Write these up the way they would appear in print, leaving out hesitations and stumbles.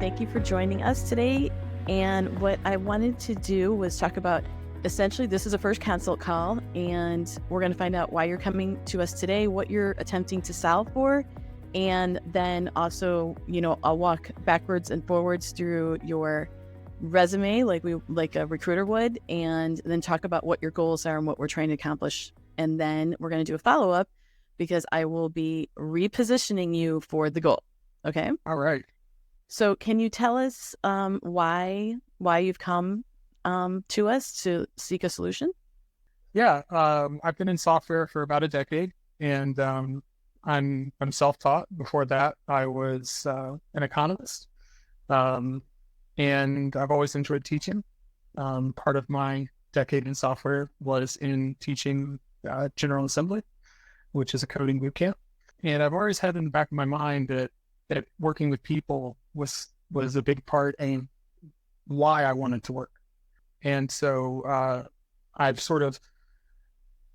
Thank you for joining us today. And what I wanted to do was talk about, essentially, this is a first consult call, and we're going to find out why you're coming to us today, what you're attempting to solve for, and then also, I'll walk backwards and forwards through your resume like a recruiter would, and then talk about what your goals are and what we're trying to accomplish. And then we're going to do a follow-up because I will be repositioning you for the goal. Okay? All right. So can you tell us why you've come to us to seek a solution? Yeah, I've been in software for about a decade, and I'm self-taught. Before that, I was an economist, and I've always enjoyed teaching. Part of my decade in software was in teaching General Assembly, which is a coding bootcamp. And I've always had in the back of my mind that working with people was a big part and why I wanted to work. And so I've sort of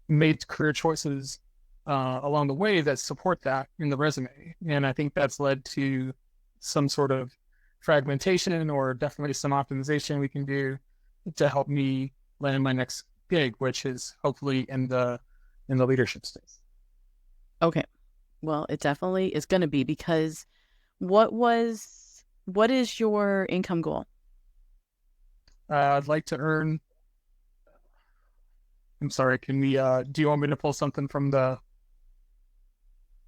made career choices along the way that support that in the resume. And I think that's led to some sort of fragmentation or definitely some optimization we can do to help me land my next gig, which is hopefully in the leadership space. Okay. Well, it definitely is going to be, because what is your income goal? I'd like to earn. I'm sorry. Can we? Do you want me to pull something from the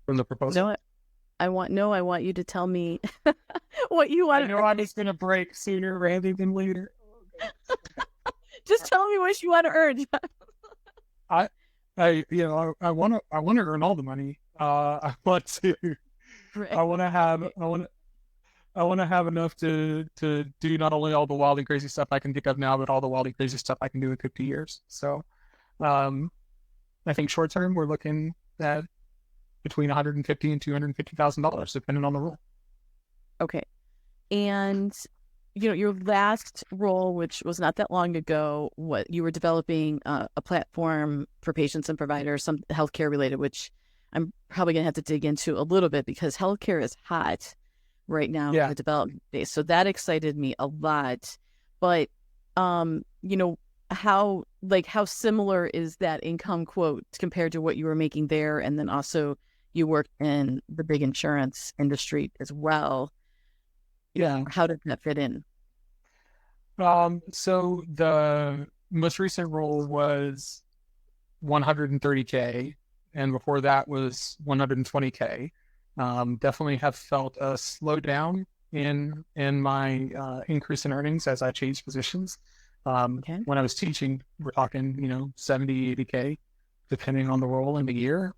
proposal? No, I want you to tell me what you want. I know I was going to break sooner rather than later. Just tell me what you want to earn. I want to earn all the money. I want to. I want to have enough to do not only all the wild and crazy stuff I can think of now, but all the wild and crazy stuff I can do in 50 years. So, I think short term we're looking at between $150,000 and $250,000, depending on the role. Okay, and your last role, which was not that long ago, what you were developing a platform for patients and providers, some healthcare related, which I'm probably going to have to dig into a little bit because healthcare is hot right now in the development phase. So that excited me a lot. But, how similar is that income quote compared to what you were making there? And then also you worked in the big insurance industry as well. Yeah. How did that fit in? So the most recent role was 130K, and before that was 120K. Definitely have felt a slowdown in my increase in earnings as I changed positions. Okay. When I was teaching, we're talking, 70, 80K, depending on the role in the year.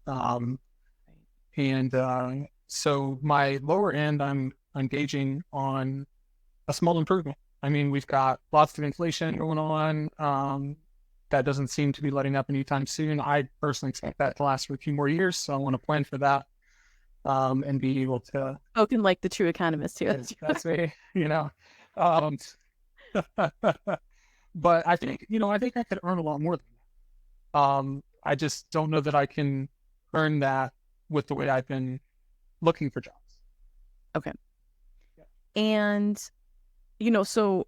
So my lower end, I'm gauging on a small improvement. I mean, we've got lots of inflation going on. That doesn't seem to be letting up anytime soon. I personally expect that to last for a few more years, so I want to plan for that and be able to. Spoken like the true economist here. That's me, But I think I could earn a lot more than that. I just don't know that I can earn that with the way I've been looking for jobs. Okay. Yeah. And, so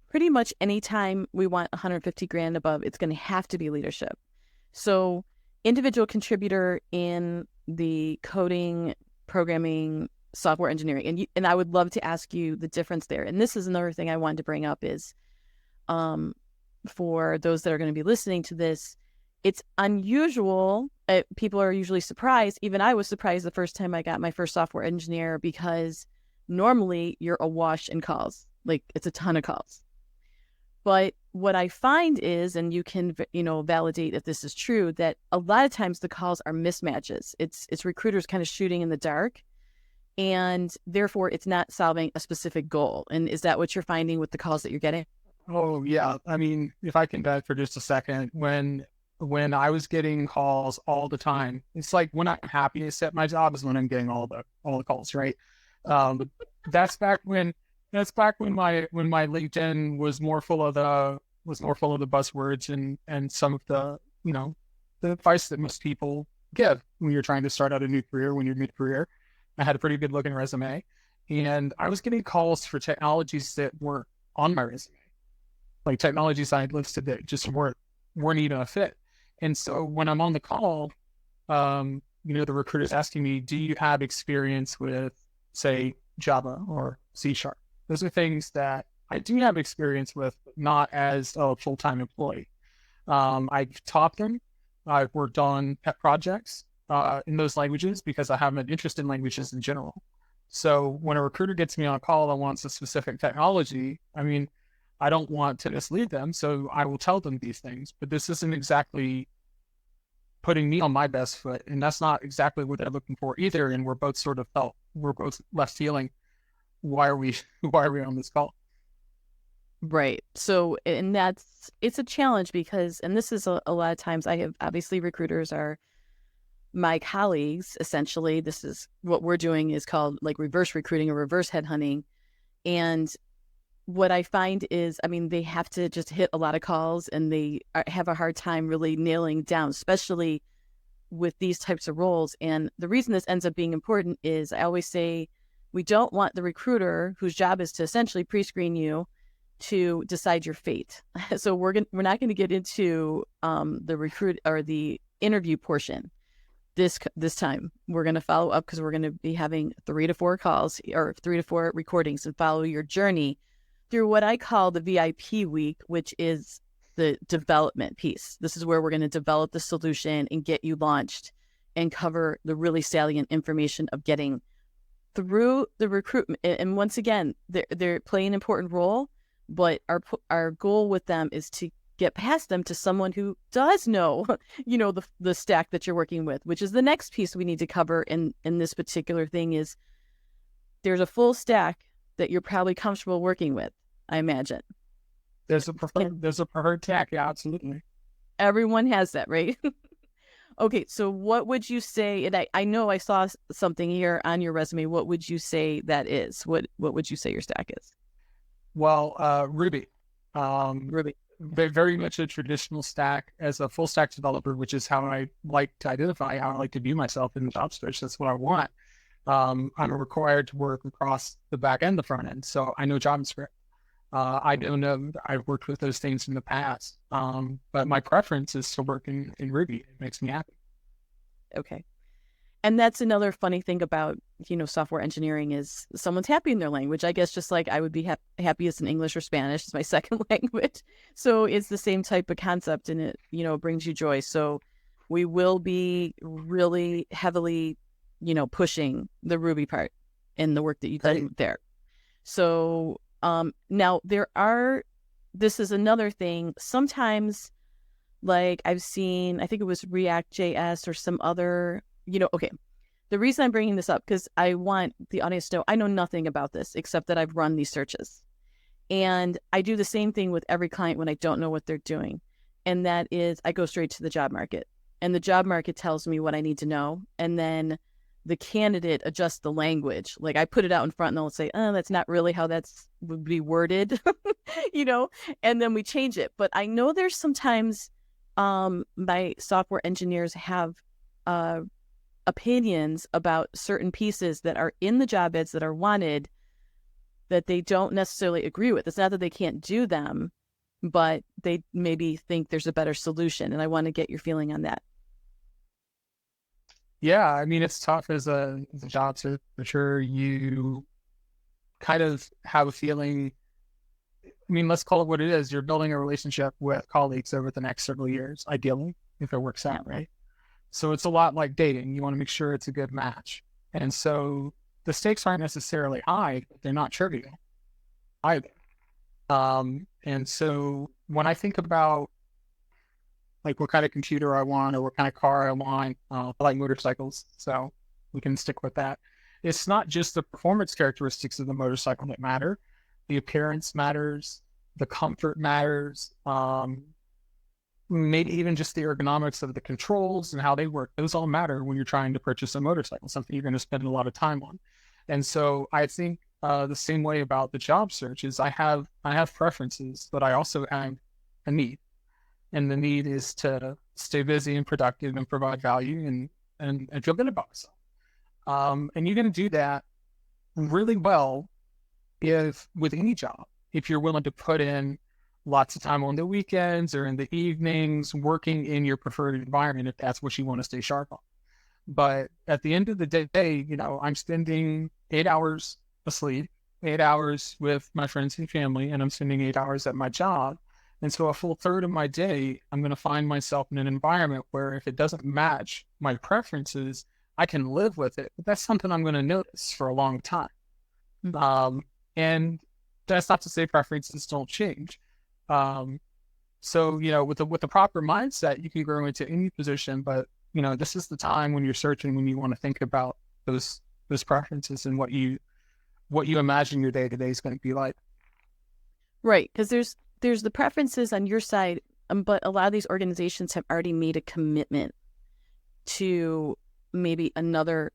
pretty much anytime we want 150 grand above, it's going to have to be leadership. So individual contributor in the coding, programming, software engineering. And I would love to ask you the difference there. And this is another thing I wanted to bring up is, for those that are going to be listening to this, it's unusual. People are usually surprised. Even I was surprised the first time I got my first software engineer, because normally you're awash in calls. Like, it's a ton of calls. But what I find is, and you can, validate if this is true, that a lot of times the calls are mismatches. It's recruiters kind of shooting in the dark, and therefore it's not solving a specific goal. And is that what you're finding with the calls that you're getting? Oh, yeah. I mean, if I can bet for just a second, when I was getting calls all the time, it's like when I'm happiest at my job is when I'm getting all the calls, right? That's back when my LinkedIn was more full of the buzzwords and some of the the advice that most people give when you're trying to start out a new career, when you're mid-career. I had a pretty good looking resume, And I was getting calls for technologies that weren't on my resume, like technologies I had listed that just weren't even a fit. And so when I'm on the call, the recruiter's asking me, do you have experience with, say, Java or C Sharp? Those are things that I do have experience with, but not as a full-time employee. I've taught them. I've worked on pet projects in those languages because I have an interest in languages in general. So when a recruiter gets me on a call and wants a specific technology, I mean, I don't want to mislead them, so I will tell them these things. But this isn't exactly putting me on my best foot, and that's not exactly what they're looking for either. And we're both left feeling, why are we on this call? Right. So, and it's a challenge because, and this is a lot of times I have, obviously recruiters are my colleagues, essentially. This is what we're doing is called like reverse recruiting or reverse headhunting. And what I find is, I mean, they have to just hit a lot of calls and they have a hard time really nailing down, especially with these types of roles. And the reason this ends up being important is I always say we don't want the recruiter whose job is to essentially pre-screen you to decide your fate. So we're not going to get into the recruit or the interview portion this time. We're going to follow up because we're going to be having 3 to 4 calls or 3 to 4 recordings and follow your journey through what I call the VIP week, which is the development piece. This is where we're going to develop the solution and get you launched and cover the really salient information of getting through the recruitment. And once again, they're playing an important role, but our goal with them is to get past them to someone who does know, the stack that you're working with, which is the next piece we need to cover in this particular thing is there's a full stack that you're probably comfortable working with, I imagine. There's a preferred tack. Yeah, absolutely. Everyone has that, right? Okay, so what would you say, and I know I saw something here on your resume, what would you say that is? What would you say your stack is? Well, Ruby. Ruby. Very much a traditional stack as a full stack developer, which is how I like to identify, how I like to view myself in the job search. That's what I want. I'm required to work across the back end, the front end. So I know JavaScript. I don't know, I've worked with those things in the past. But my preference is to work in Ruby. It makes me happy. Okay. And that's another funny thing about, software engineering is someone's happy in their language. I guess just like I would be happy as in English or Spanish. It's my second language. So it's the same type of concept and it, brings you joy. So we will be really heavily, pushing the Ruby part in the work that you've done there. So now this is another thing. Sometimes like I've seen, I think it was React.js or some other, okay. The reason I'm bringing this up, because I want the audience to know, I know nothing about this except that I've run these searches. And I do the same thing with every client when I don't know what they're doing. And that is I go straight to the job market. And the job market tells me what I need to know. And then the candidate adjusts the language. Like I put it out in front and they'll say, oh, that's not really how would be worded, and then we change it. But I know there's sometimes my software engineers have opinions about certain pieces that are in the job ads that are wanted that they don't necessarily agree with. It's not that they can't do them, but they maybe think there's a better solution. And I want to get your feeling on that. Yeah, I mean, it's tough as a job search. For sure, you kind of have a feeling. I mean, let's call it what it is. You're building a relationship with colleagues over the next several years, ideally, if it works out, right? So it's a lot like dating. You want to make sure it's a good match. And so the stakes aren't necessarily high, but they're not trivial either. And so when I think about like what kind of computer I want or what kind of car I want, I like motorcycles, so we can stick with that. It's not just the performance characteristics of the motorcycle that matter. The appearance matters, the comfort matters, maybe even just the ergonomics of the controls and how they work. Those all matter when you're trying to purchase a motorcycle, something you're going to spend a lot of time on. And so I think the same way about the job search is I have preferences, but I also have a need. And the need is to stay busy and productive and provide value and feel good about myself. And you're going to do that really well if with any job, if you're willing to put in lots of time on the weekends or in the evenings, working in your preferred environment, if that's what you want to stay sharp on. But at the end of the day, I'm spending 8 hours asleep, 8 hours with my friends and family, and I'm spending 8 hours at my job. And so a full third of my day, I'm going to find myself in an environment where if it doesn't match my preferences, I can live with it. But that's something I'm going to notice for a long time. Mhm. And that's not to say preferences don't change. So, with the proper mindset, you can grow into any position, but this is the time when you're searching, when you want to think about those preferences and what you imagine your day to day is going to be like. Right, because there's the preferences on your side, but a lot of these organizations have already made a commitment to maybe another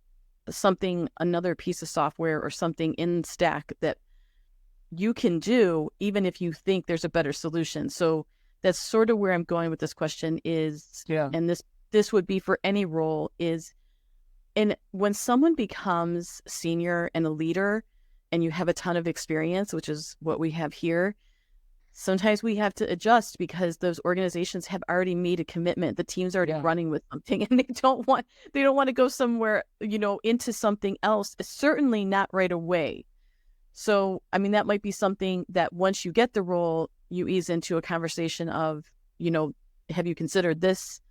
piece of software or something in stack that you can do, even if you think there's a better solution. So that's sort of where I'm going with this question is, Yeah. and this would be for any role is, and when someone becomes senior and a leader and you have a ton of experience, which is what we have here, sometimes we have to adjust because those organizations have already made a commitment. The team's already Yeah. running with something and they don't want to go somewhere, into something else, certainly not right away. So, I mean, that might be something that once you get the role, you ease into a conversation of, have you considered this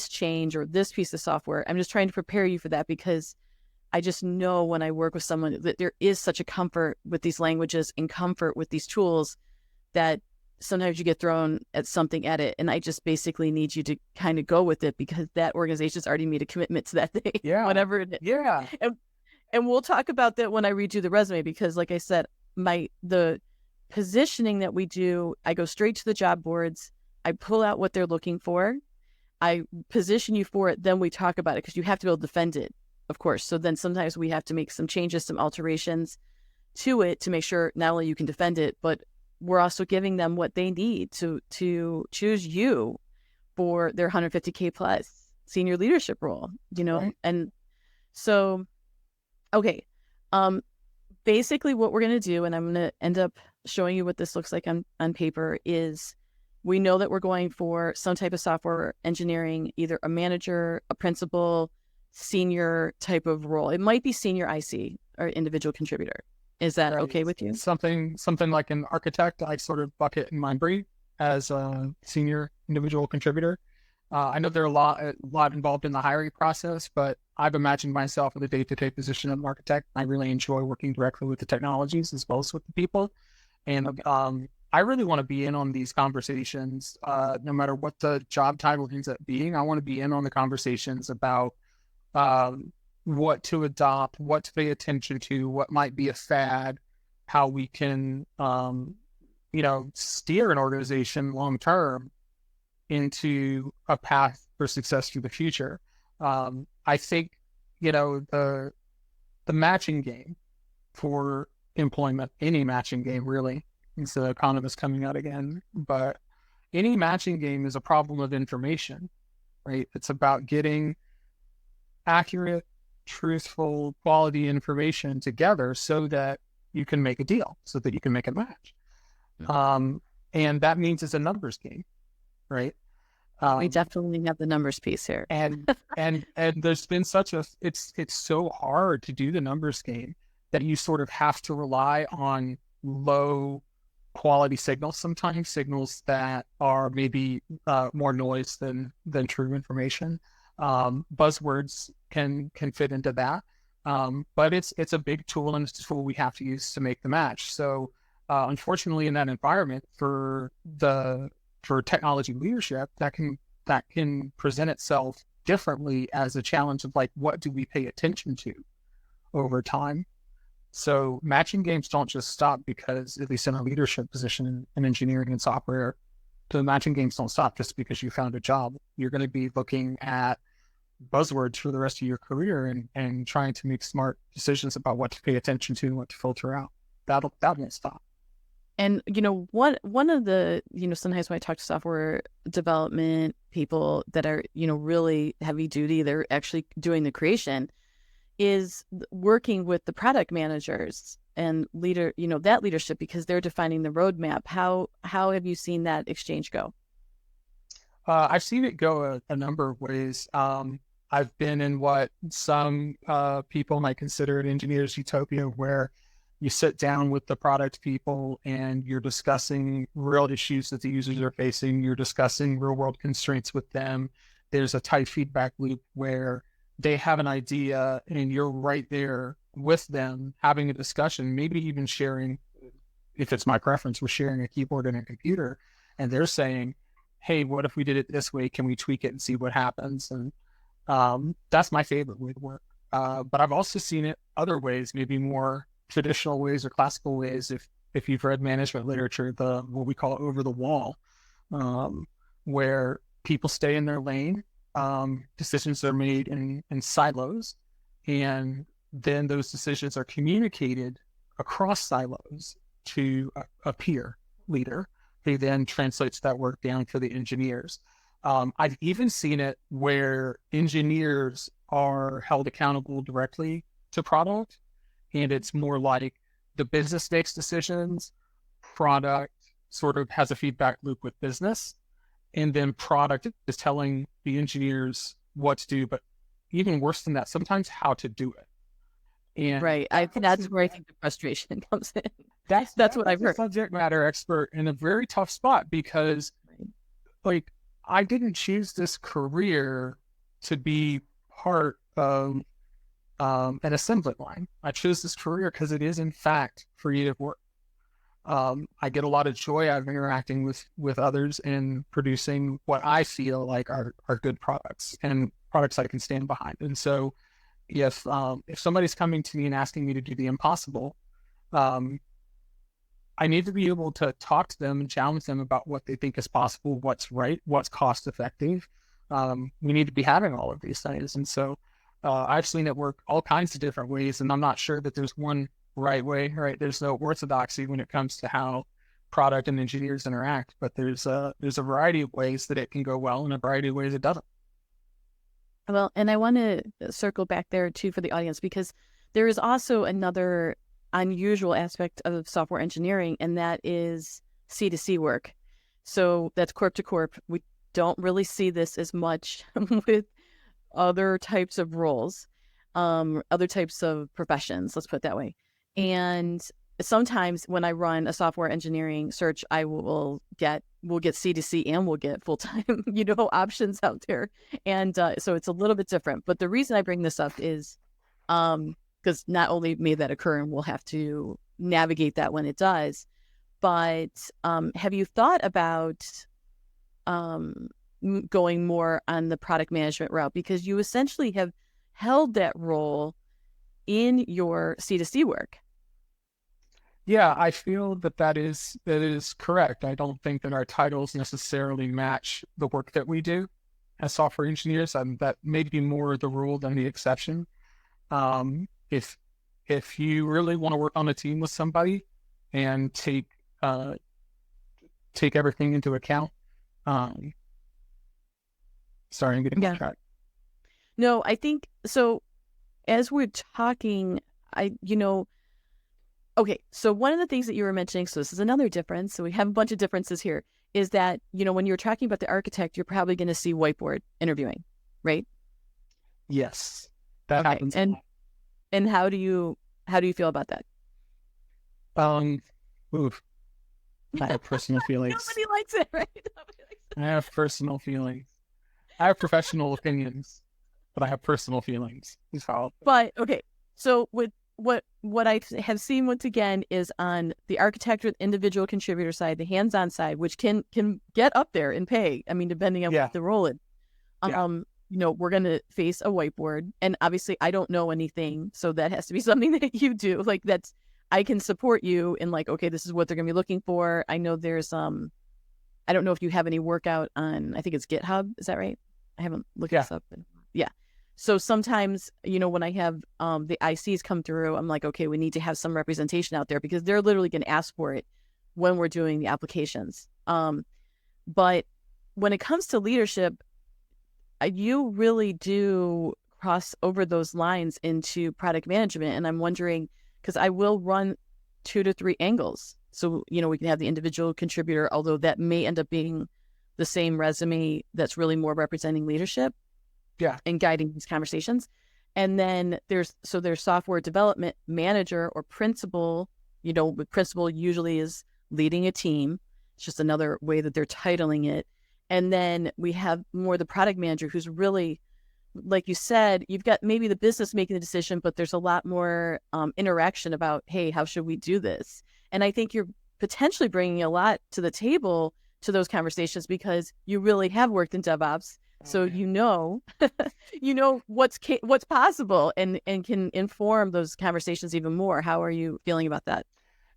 change or this piece of software? I'm just trying to prepare you for that because I just know when I work with someone that there is such a comfort with these languages and comfort with these tools that sometimes you get thrown at something at it. And I just basically need you to kind of go with it because that organization's already made a commitment to that thing, Yeah. whatever it is. Yeah. And we'll talk about that when I read you the resume, because like I said, the positioning that we do, I go straight to the job boards. I pull out what they're looking for. I position you for it. Then we talk about it because you have to be able to defend it, of course. So then sometimes we have to make some changes, some alterations to it to make sure not only you can defend it, but we're also giving them what they need to choose you for their 150K plus senior leadership role, Right. And so, okay. Basically what we're going to do, and I'm going to end up showing you what this looks like on paper, is we know that we're going for some type of software engineering, either a manager, a principal, senior type of role. It might be senior IC or individual contributor. Is that Right. okay with you? Something like an architect, I sort of bucket in my brain as a senior individual contributor. I know there are a lot involved in the hiring process, but I've imagined myself in the day-to-day position of an architect. I really enjoy working directly with the technologies as well as with the people. And I really want to be in on these conversations, no matter what the job title ends up being. I want to be in on the conversations about what to adopt, what to pay attention to, what might be a fad, how we can, steer an organization long term into a path for success for the future. I think, the matching game for employment, any matching game really, it's the economist coming out again, but any matching game is a problem of information, right? It's about getting accurate, truthful, quality information together so that you can make a deal, so that you can make a match. And that means it's a numbers game, right? We definitely have the numbers piece here. And there's been it's so hard to do the numbers game that you sort of have to rely on low quality signals, sometimes signals that are maybe more noise than true information. Buzzwords can fit into that. But it's a big tool, and it's a tool we have to use to make the match. So unfortunately, in that environment, for technology leadership, that can present itself differently as a challenge of like, what do we pay attention to over time? So matching games don't just stop because, at least in a leadership position in engineering and software, the matching games don't stop just because you found a job. You're going to be looking at buzzwords for the rest of your career and trying to make smart decisions about what to pay attention to and what to filter out. That won't stop. And, one of the, sometimes when I talk to software development people that are, really heavy duty, they're actually doing the creation, is working with the product managers and that leadership, because they're defining the roadmap. How have you seen that exchange go? I've seen it go a number of ways. I've been in what some people might consider an engineer's utopia, where you sit down with the product people and you're discussing real issues that the users are facing. You're discussing real world constraints with them. There's a tight feedback loop where they have an idea and you're right there with them having a discussion, maybe even sharing, if it's my preference, we're sharing a keyboard and a computer, and they're saying, hey, what if we did it this way? Can we tweak it and see what happens? And that's my favorite way to work. But I've also seen it other ways, maybe more traditional ways or classical ways. If you've read management literature, what we call over the wall, where people stay in their lane, decisions are made in silos, and then those decisions are communicated across silos to a peer leader, who then translates that work down to the engineers. I've even seen it where engineers are held accountable directly to product, and it's more like the business makes decisions, product sort of has a feedback loop with business, and then product is telling the engineers what to do, but even worse than that, sometimes how to do it. And Right. I think that's where I think the frustration comes in. That's what I've heard. Subject matter expert in a very tough spot, because like, I didn't choose this career to be part of an assembly line. I chose this career because it is in fact creative work. I get a lot of joy out of interacting with others and producing what I feel like are good products and products I can stand behind. And so if somebody's coming to me and asking me to do the impossible, I need to be able to talk to them and challenge them about what they think is possible, what's right, what's cost effective. We need to be having all of these things. And so I've seen it work all kinds of different ways, and I'm not sure that there's one right way, right? There's no orthodoxy when it comes to how product and engineers interact, but there's a variety of ways that it can go well and a variety of ways it doesn't. Well, and I want to circle back there too for the audience, because there is also another unusual aspect of software engineering, and that is C2C work. So that's corp to corp. We don't really see this as much with other types of roles, other types of professions, let's put it that way. And sometimes when I run a software engineering search, I we'll get C2C and we'll get full-time, options out there. And so it's a little bit different. But the reason I bring this up is because not only may that occur, and we'll have to navigate that when it does, but have you thought about going more on the product management route? Because you essentially have held that role in your C2C work. Yeah, I feel that is correct. I don't think that our titles necessarily match the work that we do as software engineers. That may be more the rule than the exception. If you really want to work on a team with somebody and take everything into account, sorry, I'm getting off track. No, I think so. As we're talking, okay, so one of the things that you were mentioning, so this is another difference, so we have a bunch of differences here, is that, when you're talking about the architect, you're probably going to see whiteboard interviewing, right? Yes, that happens. And how do you feel about that? I have personal feelings. Nobody likes it, right? I have personal feelings. I have professional opinions, but I have personal feelings. But okay, so with what I have seen once again is on the architect or individual contributor side, the hands-on side, which can get up there in pay. I mean, depending on what the role is. We're going to face a whiteboard, and obviously I don't know anything, so that has to be something that you do. Like, I can support you in like, okay, this is what they're going to be looking for. I know there's I don't know if you have any workout on, I think it's GitHub. Is that right? I haven't looked this up. Yeah. So sometimes, when I have the ICs come through, I'm like, okay, we need to have some representation out there, because they're literally going to ask for it when we're doing the applications. But when it comes to leadership, you really do cross over those lines into product management. And I'm wondering, because I will run 2 to 3 angles. So, we can have the individual contributor, although that may end up being the same resume that's really more representing leadership and guiding these conversations. And then there's software development manager or principal, principal usually is leading a team. It's just another way that they're titling it. And then we have more the product manager, who's really, like you said, you've got maybe the business making the decision, but there's a lot more interaction about, hey, how should we do this? And I think you're potentially bringing a lot to the table to those conversations because you really have worked in DevOps. So you know what's possible and can inform those conversations even more. How are you feeling about that?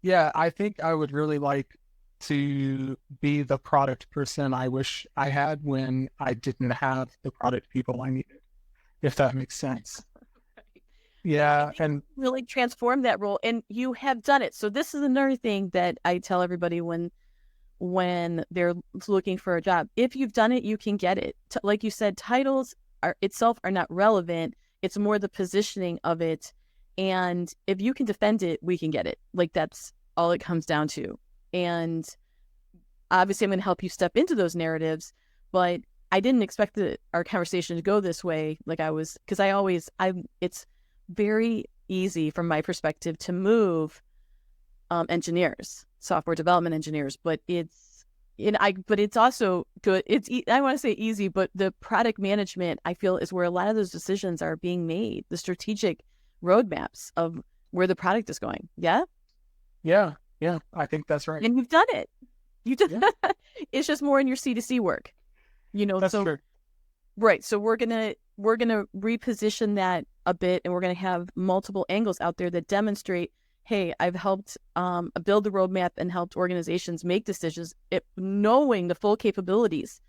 Yeah, I think I would really like to be the product person I wish I had when I didn't have the product people I needed, if that makes sense. Yeah, and really transform that role, and you have done it. So this is another thing that I tell everybody when they're looking for a job. If you've done it, you can get it. Like you said, titles itself are not relevant. It's more the positioning of it. And if you can defend it, we can get it. Like that's all it comes down to. And obviously I'm going to help you step into those narratives, but I didn't expect our conversation to go this way. Because it's very easy from my perspective to move engineers, software development engineers, but it's also good. I want to say easy, but the product management, I feel, is where a lot of those decisions are being made, the strategic roadmaps of where the product is going. Yeah. Yeah. I think that's right. And you've done it. It's just more in your C2C work, That's true. Right. So we're gonna reposition that a bit, and we're gonna have multiple angles out there that demonstrate, hey, I've helped build the roadmap and helped organizations make decisions, knowing the full capabilities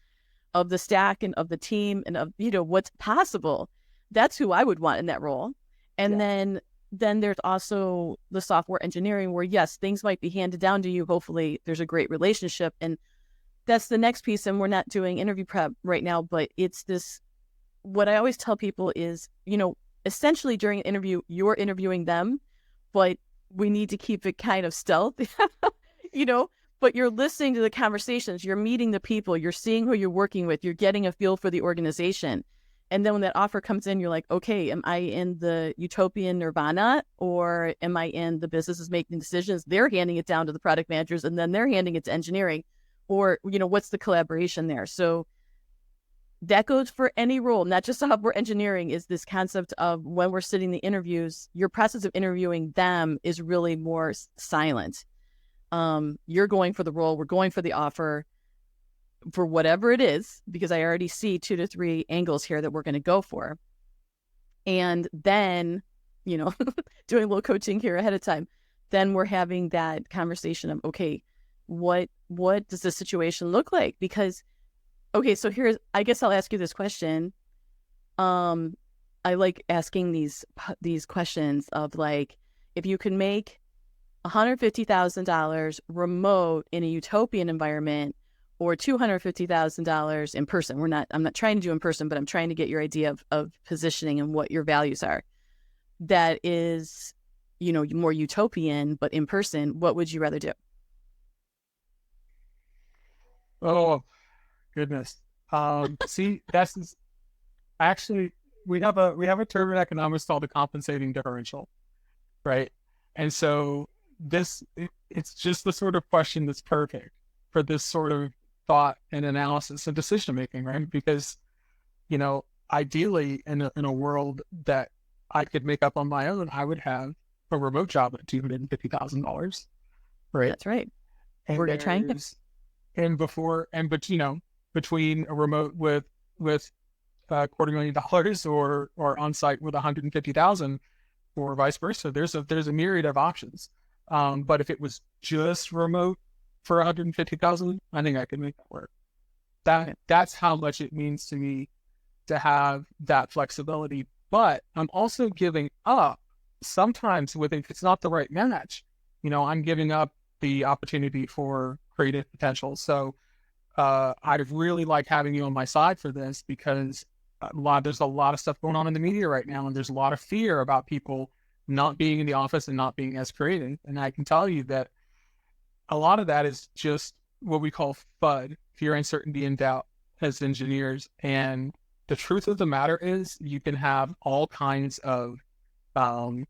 of the stack and of the team and of what's possible. That's who I would want in that role. And then there's also the software engineering where, yes, things might be handed down to you. Hopefully there's a great relationship. And that's the next piece. And we're not doing interview prep right now, but it's this, what I always tell people is, essentially during an interview, you're interviewing them, but we need to keep it kind of stealth, but you're listening to the conversations, you're meeting the people, you're seeing who you're working with, you're getting a feel for the organization. And then when that offer comes in, you're like, okay, am I in the utopian nirvana, or am I in the businesses making decisions? They're handing it down to the product managers and then they're handing it to engineering, or, what's the collaboration there? So that goes for any role, not just software engineering, is this concept of when we're sitting in the interviews, your process of interviewing them is really more silent. You're going for the role, we're going for the offer, for whatever it is, because I already see 2 to 3 angles here that we're going to go for. And then, doing a little coaching here ahead of time, then we're having that conversation of, okay, what does the situation look like? Because, okay, so I guess I'll ask you this question. I like asking these questions of like, if you could make $150,000 remote in a utopian environment, or $250,000 in person. I'm not trying to do in person, but I'm trying to get your idea of positioning and what your values are. That is, more utopian, but in person, what would you rather do? Oh, goodness. See, that's actually, we have a term in economics called the compensating differential, right? And so it's just the sort of question that's perfect for this sort of thought and analysis and decision making, right? Because, ideally in a world that I could make up on my own, I would have a remote job at $250,000, right? That's right. And we're gonna try between a remote with $250,000 or on site with 150,000, or vice versa, there's a myriad of options. But if it was just remote for 150,000, I think I could make that work. That's how much it means to me to have that flexibility. But I'm also giving up sometimes if it's not the right match, I'm giving up the opportunity for creative potential. So I'd really like having you on my side for this, because there's a lot of stuff going on in the media right now, and there's a lot of fear about people not being in the office and not being as creative. And I can tell you that a lot of that is just what we call FUD, fear, uncertainty, and doubt as engineers. And the truth of the matter is you can have all kinds of um,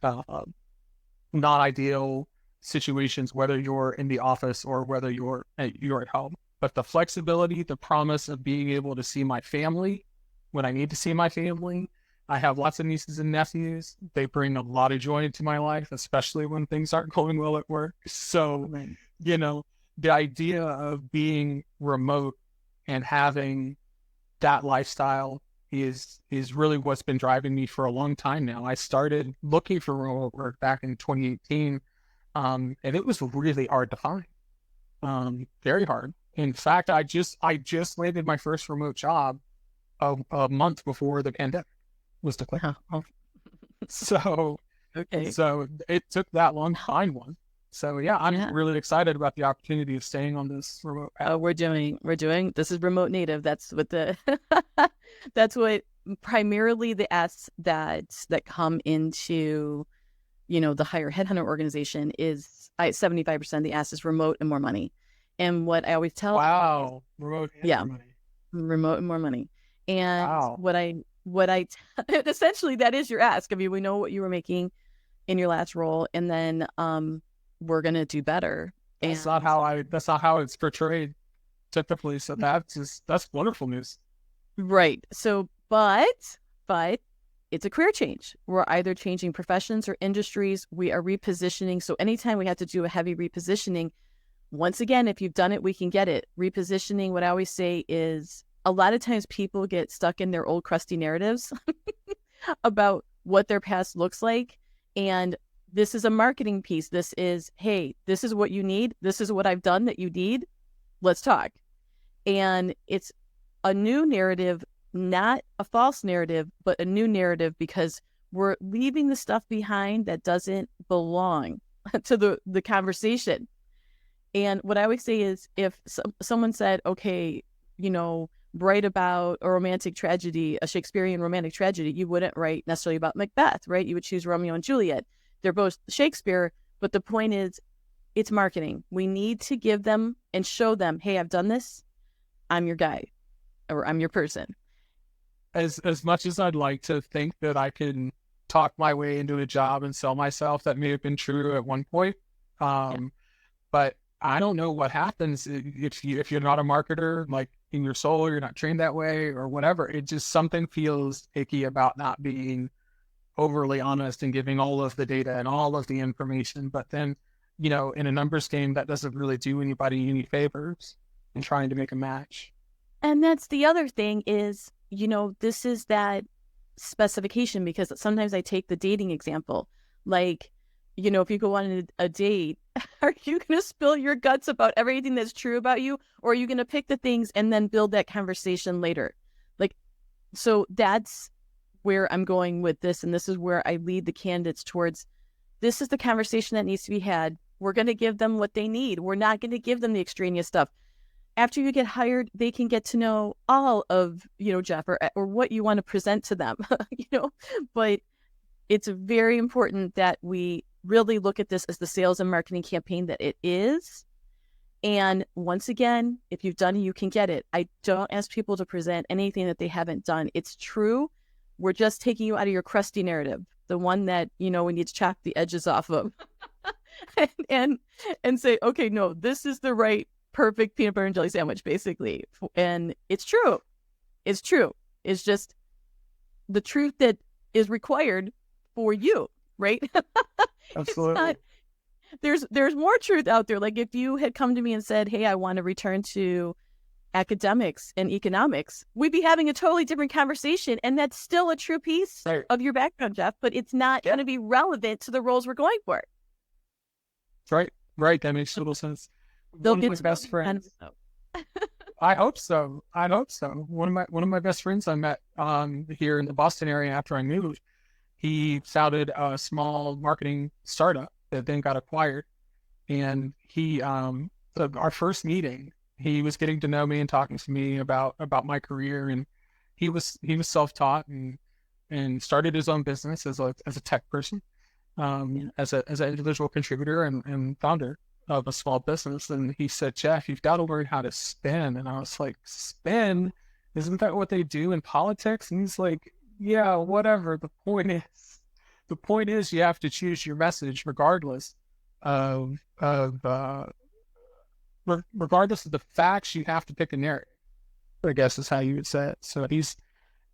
not ideal situations, whether you're in the office or whether you're at home. But the flexibility, the promise of being able to see my family when I need to see my family. I have lots of nieces and nephews. They bring a lot of joy into my life, especially when things aren't going well at work. So, you know, the idea of being remote and having that lifestyle is really what's been driving me for a long time now. I started looking for remote work back in 2018, and it was really hard to find, very hard. In fact, I just landed my first remote job a month before the pandemic was declared. Oh, So, okay. so it took that long to find one. So yeah, I'm really excited about the opportunity of staying on this remote app. We're doing, this is remote native. That's what that's what primarily the asks that come into, the higher headhunter organization is 75% of the ask is remote and more money. And what I always tell Wow, remote and yeah, more money. remote and more money. And Wow, essentially that is your ask. I mean, we know what you were making in your last role, and then we're gonna do better. that's not how it's portrayed typically. So that's wonderful news. Right. So, but it's a career change. We're either changing professions or industries. We are repositioning. So anytime we have to do a heavy repositioning, once again, if you've done it, we can get it. Repositioning, what I always say is a lot of times people get stuck in their old crusty narratives about what their past looks like. And this is a marketing piece. This is, hey, this is what you need. This is what I've done that you need. Let's talk. And it's a new narrative, not a false narrative, but a new narrative, because we're leaving the stuff behind that doesn't belong to the conversation. And what I always say is, if someone said, okay, write about a romantic tragedy, a Shakespearean romantic tragedy, you wouldn't write necessarily about Macbeth, right? You would choose Romeo and Juliet. They're both Shakespeare, but the point is, it's marketing. We need to give them and show them, hey, I've done this. I'm your guy, or I'm your person. As much as I'd like to think that I can talk my way into a job and sell myself, that may have been true at one point. But I don't know what happens if you're not a marketer, like in your soul, you're not trained that way or whatever. It just, something feels icky about not being overly honest and giving all of the data and all of the information. But then, in a numbers game, that doesn't really do anybody any favors in trying to make a match. And that's the other thing is, this is that specification, because sometimes I take the dating example. Like, if you go on a date, are you going to spill your guts about everything that's true about you? Or are you going to pick the things and then build that conversation later? Like, so that's where I'm going with this. And this is where I lead the candidates towards. This is the conversation that needs to be had. We're going to give them what they need. We're not going to give them the extraneous stuff. After you get hired, they can get to know all of, Jeff, or what you want to present to them, but it's very important that we really look at this as the sales and marketing campaign that it is. And once again, if you've done it, you can get it. I don't ask people to present anything that they haven't done. It's true. We're just taking you out of your crusty narrative, the one that, we need to chop the edges off of and say, okay, no, this is the right perfect peanut butter and jelly sandwich, basically. And it's true. It's true. It's just the truth that is required for you, right? Absolutely. There's more truth out there. Like, if you had come to me and said, hey, I want to return to academics and economics, we'd be having a totally different conversation. And that's still a true piece of your background, Jeff, but it's not going to be relevant to the roles we're going for. Right. That makes total sense. They'll One of my best friends. I hope so. One of my best friends I met here in the Boston area after I moved, he founded a small marketing startup that then got acquired. And he, our first meeting, he was getting to know me and talking to me about my career. And he was self-taught and started his own business as a tech person, Yeah. as an individual contributor and founder of a small business. And he said, Jeff, you've got to learn how to spin. And I was like, spin? Isn't that what they do in politics? And he's like, yeah, whatever. The point is you have to choose your message regardless of regardless of the facts. You have to pick a narrative, I guess is how you would say it. So he's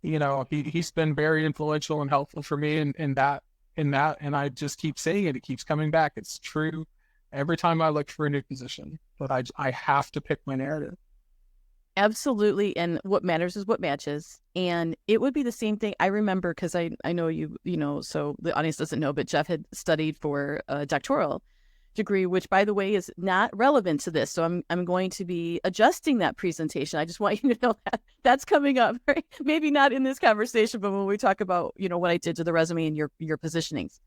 been very influential and helpful for me in that, and I just keep saying it. It keeps coming back. It's true every time I look for a new position, but I have to pick my narrative. Absolutely. And what matters is what matches. And it would be the same thing. I remember, because I know so the audience doesn't know, but Jeff had studied for a doctoral degree, which, by the way, is not relevant to this. So I'm going to be adjusting that presentation. I just want you to know that that's coming up, right? Maybe not in this conversation, but when we talk about, what I did to the resume and your positionings.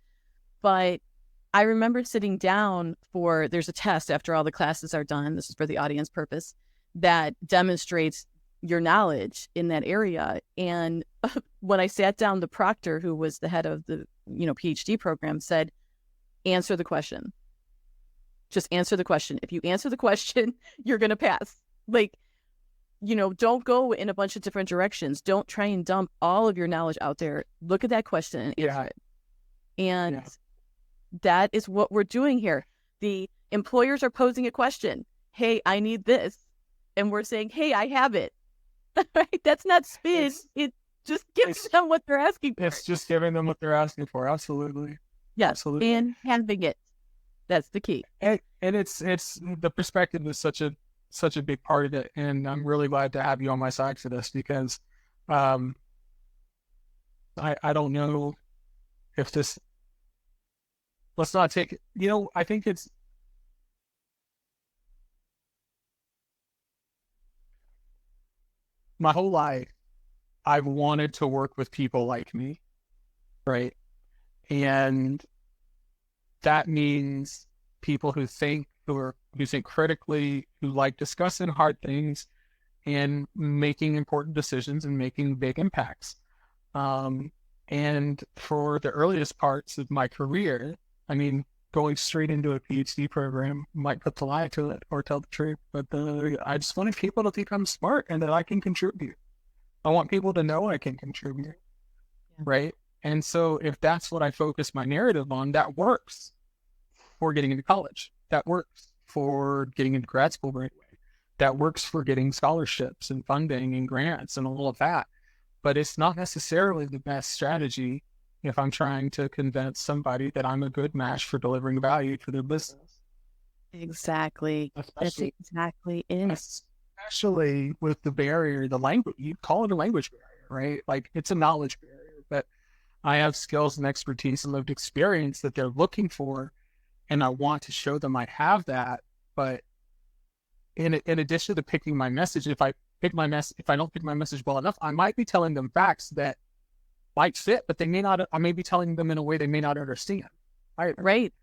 But I remember sitting down there's a test after all the classes are done. This is for the audience purpose, that demonstrates your knowledge in that area. And when I sat down, the proctor, who was the head of the, PhD program, said, answer the question. Just answer the question. If you answer the question, you're going to pass. Like, don't go in a bunch of different directions. Don't try and dump all of your knowledge out there. Look at that question and answer it. And that is what we're doing here. The employers are posing a question. Hey, I need this. And we're saying, hey, I have it. Right? That's not spin. It just gives them what they're asking for. It's just giving them what they're asking for. Absolutely. Yes. Absolutely. And having it. That's the key. And it's the perspective is such a big part of it. And I'm really glad to have you on my side for this, because I don't know if this, let's not take it, I think it's, my whole life, I've wanted to work with people like me, right? And that means people who think critically, who like discussing hard things and making important decisions and making big impacts. And for the earliest parts of my career, going straight into a PhD program might put the lie to it or tell the truth, but I just wanted people to think I'm smart and that I can contribute. I want people to know I can contribute, right? And so if that's what I focus my narrative on, that works for getting into college. That works for getting into grad school right away. That works for getting scholarships and funding and grants and all of that. But it's not necessarily the best strategy if I'm trying to convince somebody that I'm a good match for delivering value to their business. Exactly. That's exactly it. Especially with the barrier, the language, you call it a language barrier, right? Like, it's a knowledge barrier, but I have skills and expertise and lived experience that they're looking for. And I want to show them I have that. But in addition to picking my message, if I don't pick my message well enough, I might be telling them facts that might fit, but they may not. I may be telling them in a way they may not understand. Right.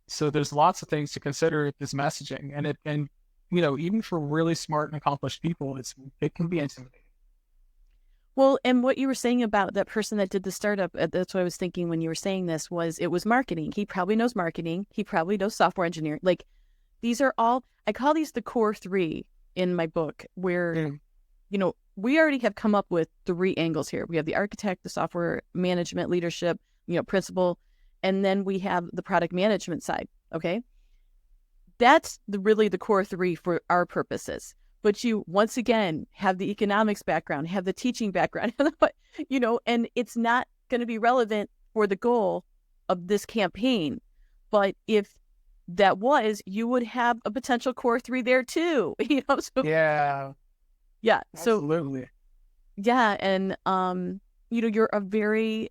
So there's lots of things to consider with this messaging, and even for really smart and accomplished people, it can be intimidating. Well, and what you were saying about that person that did the startup, that's what I was thinking when you were saying this, was it was marketing. He probably knows marketing. He probably knows software engineering. Like, these are all, I call these the core three in my book, where, we already have come up with 3 angles here. We have the architect, the software management, leadership, principal, and then we have the product management side. Okay. That's really the core 3 for our purposes. But you, once again, have the economics background, have the teaching background, and it's not going to be relevant for the goal of this campaign. But if that was, you would have a potential core 3 there too. So, yeah. Absolutely. So, yeah. And, you're a very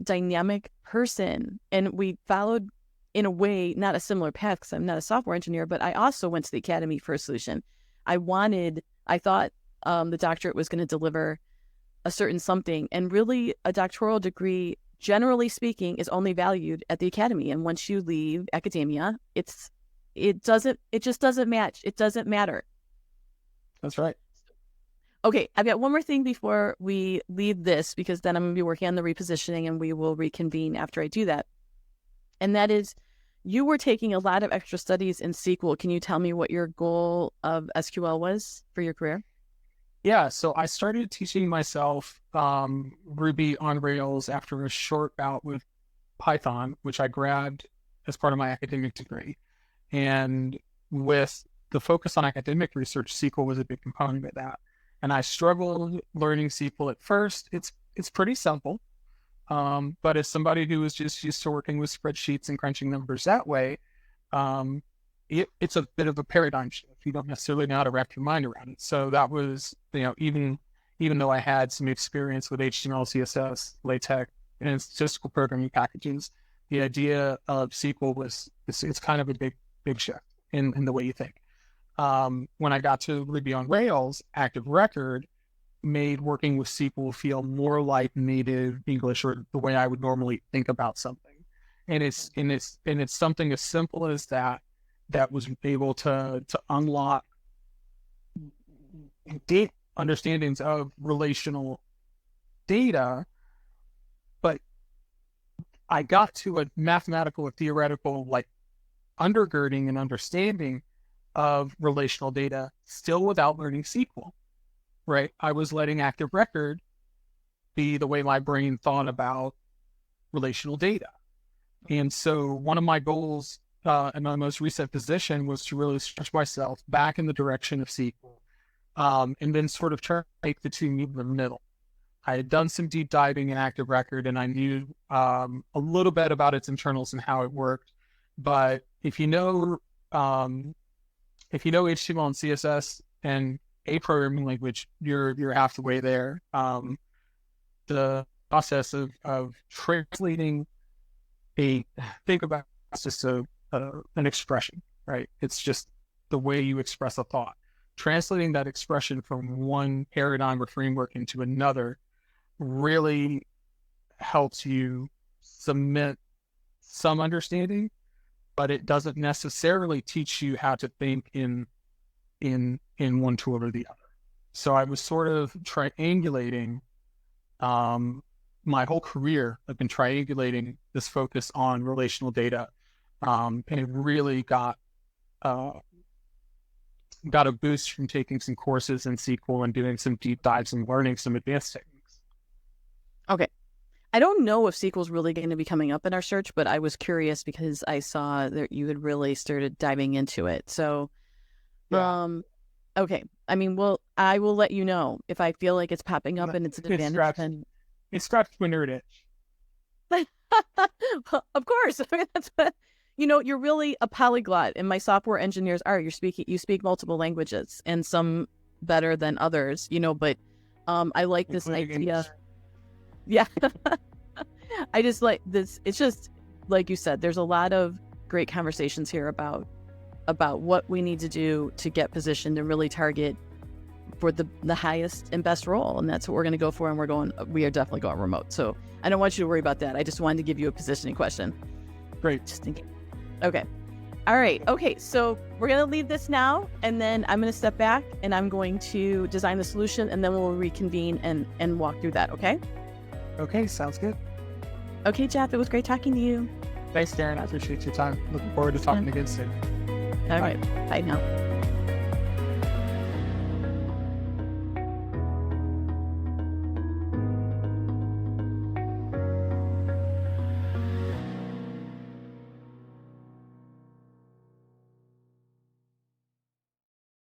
dynamic person. And we followed, in a way, not a similar path, because I'm not a software engineer, but I also went to the academy for a solution. I thought the doctorate was going to deliver a certain something. And really, a doctoral degree, generally speaking, is only valued at the academy. And once you leave academia, it just doesn't match. It doesn't matter. That's right. Okay, I've got one more thing before we leave this, because then I'm going to be working on the repositioning and we will reconvene after I do that. And that is, you were taking a lot of extra studies in SQL. Can you tell me what your goal of SQL was for your career? Yeah, so I started teaching myself Ruby on Rails after a short bout with Python, which I grabbed as part of my academic degree. And with the focus on academic research, SQL was a big component of that. And I struggled learning SQL at first. It's pretty simple. But as somebody who was just used to working with spreadsheets and crunching numbers that way, um, it's a bit of a paradigm shift. You don't necessarily know how to wrap your mind around it. So that was, even though I had some experience with HTML, CSS, LaTeX, and statistical programming packages, the idea of SQL it's kind of a big shift in the way you think. When I got to Ruby on Rails, Active Record made working with SQL feel more like native English, or the way I would normally think about something. And it's something as simple as that was able to unlock deep understandings of relational data. But I got to a mathematical or theoretical undergirding and understanding of relational data still without learning SQL. Right? I was letting Active Record be the way my brain thought about relational data. And so one of my goals in my most recent position was to really stretch myself back in the direction of SQL, and then sort of try to make the two meet in the middle. I had done some deep diving in Active Record, and I knew a little bit about its internals and how it worked. But if you know HTML and CSS and a programming language, you're half the way there. The process of translating think about it's just an expression, right? It's just the way you express a thought. Translating that expression from one paradigm or framework into another really helps you submit some understanding, but it doesn't necessarily teach you how to think in one tool or the other. So I was sort of triangulating my whole career. I've been triangulating this focus on relational data, and it really got a boost from taking some courses in SQL and doing some deep dives and learning some advanced techniques. Okay. I don't know if SQL is really going to be coming up in our search, but I was curious because I saw that you had really started diving into it. So, Yeah. okay. I mean, I will let you know if I feel like it's popping up and it's an advantage. It scratched my nerd itch. Of course. That's what, you're really a polyglot, and my software engineers are. You speak multiple languages, and some better than others, but I like this idea. Yeah. I just like this. It's just, like you said, there's a lot of great conversations here about what we need to do to get positioned and really target for the highest and best role. And that's what we're going to go for. And we are definitely going remote. So I don't want you to worry about that. I just wanted to give you a positioning question. Great. Just thinking. Okay. All right. Okay. So we're going to leave this now, and then I'm going to step back and I'm going to design the solution, and then we'll reconvene and walk through that. Okay. Okay. Sounds good. Okay, Jeff, it was great talking to you. Thanks, Darren. I appreciate your time. Looking forward to talking again soon. All right. Bye now.